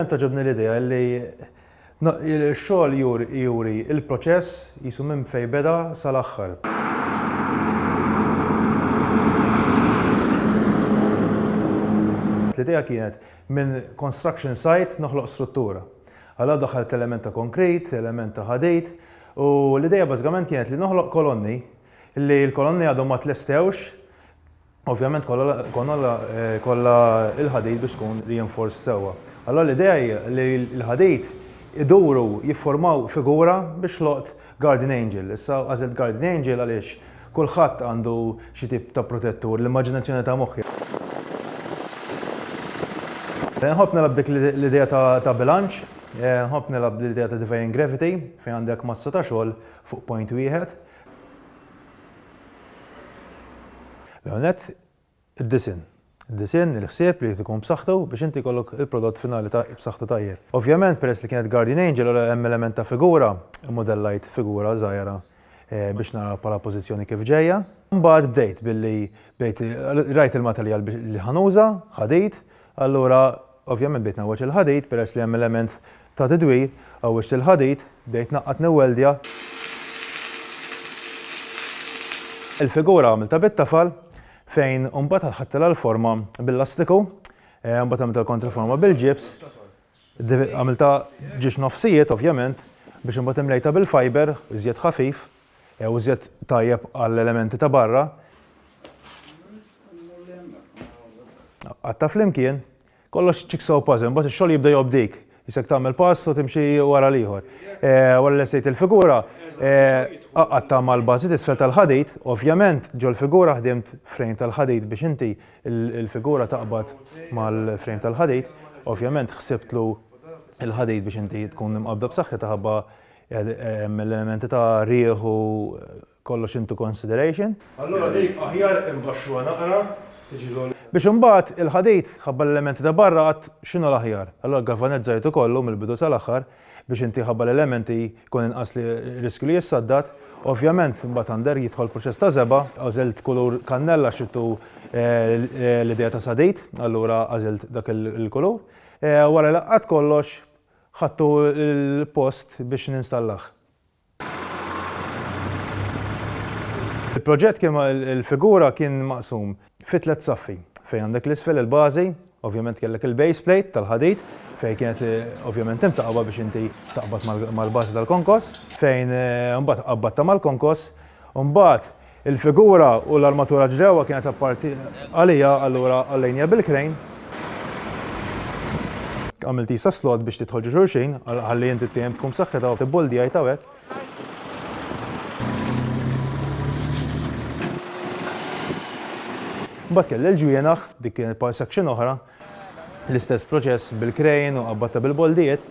Ovvjament taġobni l-idea li x-xogħol juri il-proċess jisu minn fejn beda sal-aħħar. L-idea kienet minn construction site noħloq struttura. Għalla daħalt element ta' konkret, element ta' ħadejt, u l-idea bażikament kienet li noħloq kolonni, li l-kolonni għadhom ma tlestewx, ovvjament kollha il-ħadejt biex tkun reinforced sewwa. Allora l-idea hija li l-ħadejt iduru jiffurmaw figura biex loqt Guardian Angel. Issa għażilt Guardian Angel għaliex kulħadd għandu xi tip ta' protettur, l-immaġinazzjoni ta' moħħi. Nħobb nilab dik l-idea ta' bilanċ, nħobb nilab l-idea ta' defying gravity, fejn għandek mazza ta' xogħol fuq point wieħed. L-għonet, id-disin. Id-disin, il-ħsieb li tkun b'saħħtu biex inti jkollok il-prodott finali ta' b'saħħtu tajjeb. Ovvjament, peress li kienet Guardian Angel, hemm element ta' figura, modellajt figura żgħira biex nara bħala pożizzjoni kif ġejja. Mbagħad bdejt billi rajt il-materjal li ħanuża, ħadejt, allura ovvjament bdejt nawweġ il-ħadejt peress li hemm element ta' tidwir, għawweġt il-ħadejt, bdejt naqqat niweldja. Il-figura għamilta bit-tafal fejn mbagħad ħadtilha l-forma bil-lastiku, mbagħad għamilta l-kontraforma bil-ġips, għamilta ġiex nofsijiet ovvjament biex mbagħad imlejta bil-fiber, iżjed ħafif, u iżjed tajjeb għall-elementi ta' barra. Għatta flimkien, kollox jigsaw puzzle, mbagħad ix-xogħol jibda jobdik. Jisek tagħmel pass u timxi wara l-ieħor. Wara li sejt il-figura, għatta mal-bażi isfel tal-ħadejt, ovvjament ġol figura ħdimt frame tal-ħadejt biex inti il-figura taqbad mal-frame tal-ħadejt, ovvjament ħsibtlu il-ħadejt biex inti tkun imqabda b'saħħitha ħabba l-elementi ta' rieħu kollox into consideration. Allura dik aħjar imbaxxuha naqra. Biex imbagħad il-ħadejt ħabba l-elementi ta' barra għad x'inhu l-aħjar. Allura galvanett żgħir kollu mill-bidu sal-aħħar biex inti ħabba l-elementi jkun inqas li riskju li jissaddat. Ovvjament imbagħad għandek jidħol proċess ta' żeba, għażilt kulur kannella xittu l-idea ta' sadejt, allura għażilt dak il-kulur. Wara laqqat kollox ħadtu l-post biex ninstallah. Il-proġett kien il-figura kien maqsum fi 3 saffi fejn għandek l-isfel il-bażi, ovvjament kellek il-base plate tal-ħadejt fejn kienet ovvjament imtaqba biex inti taqbad mal-bażi tal-konkos, fejn mbagħad qabbadta mal-konkos, mbagħad il-figura u l-armatura ġewwa kienet apparti għalija allura għallejnija bil-krejn. Għamilt isa slot biex tidħol ġo xulxin ħalli inti tkun b'saħħitha u tibboldi għajta hekk. Mbagħad kelli l-ġwienaħ, dik kienet part section oħra, l-istess proċess bil-krejn u qabbadta bil-boldijiet.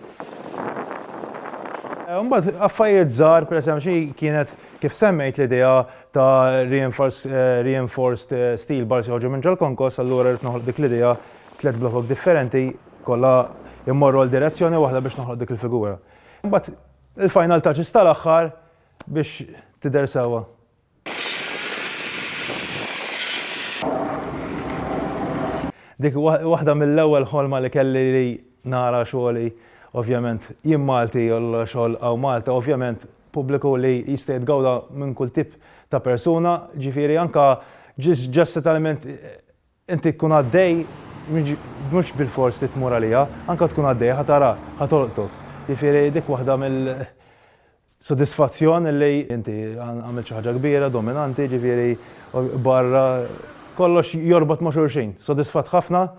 Mbagħad affarijiet żgħar, pereżempju xi kienet kif semmejt l-idea ta' reinforced steel bars joħorġu minn ġol-konkos, allura rid noħloq dik l-idea 3 blokok differenti kollha immorru l-direzzjoni waħda biex noħloq dik il-figura. Mbagħad il-final touches tal-aħħar biex tidher sewwa. Dik waħda mill-ewwel ħolma li kelli li nara xogħli, ovvjament jien Malti jolla xogħol aw Malta, ovvjament pubbliku li jista' jitgawda minn kull tip ta' persuna, ġifieri anke ġust element inti tkun għaddej mhux bil-fors li tmur għaliha, anke tkun għaddej ħatara ħatolqtok. Ġifieri dik waħda mill-sodisfazzjon li inti għamilt xi ħaġa kbira, dominanti, ġifieri barra kollox jorbot ma' xulxin. Sodisfat ħafna.